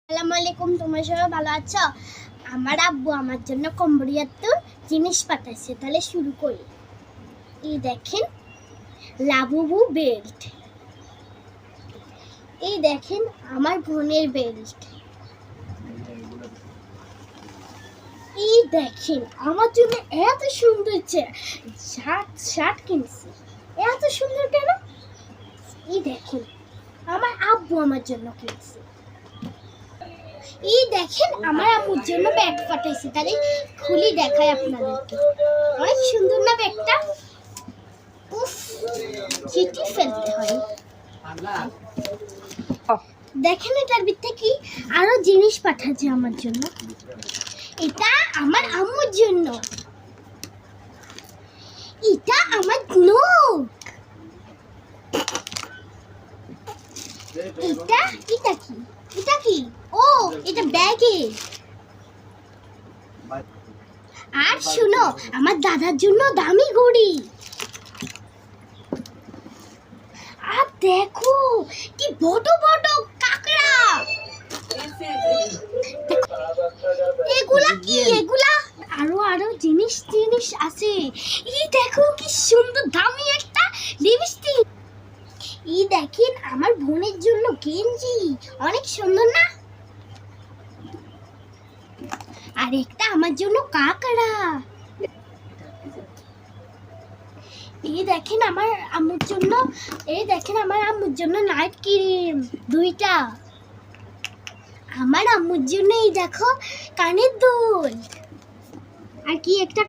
আসসালামু আলাইকুম, তোমরা সবাই ভালো আছো? আমার আব্বু আমার জন্য কম্বোডিয়ার জিনিস পাঠাইছে, তাহলে শুরু করি। এই দেখেন লাবুবু বেল্ট, এই দেখেন আমার বোনের বেল্ট, এই দেখেন আমার জন্য এত সুন্দর শার্ট কিনছি। এত সুন্দর কেন? এই দেখেন আমার আব্বু আমার জন্য কিনছে। এই দেখেন আমার আম্মুর জন্য ব্যাগ পাঠাইছে, তাহলে খুলি দেখাই আপনাদেরকে। অনেক সুন্দর না ব্যাগটা? উফ, চিঠি ফেলতে হয়। দেখেন এটার ভিতরে কি আরো জিনিস পাঠাচ্ছে আমার জন্য। এটা আমার আম্মুর জন্য, এটা আমার নোট, এটা এটা কি এটা কি ও এটা ব্যাগে। আর শুনো, আমার দাদার জন্য দামি ঘড়ি। আর দেখো কি বড় বড় কাকড়া। এগুলা কি? এগুলা আরো আরো জিনিস আছে। এই দেখো কি সুন্দর দামি একটা লিপস্টিক। এই দেখেন আমার বোনের জন্য গেঞ্জি, অনেক সুন্দর না? আর একটা আমার জন্য কাকড়া। এই দেখেন আমার আম্মুর জন্য নাইট ক্রিম দুইটা। আমার আম্মুর জন্য এই দেখো কানের দুল। আর কি একটা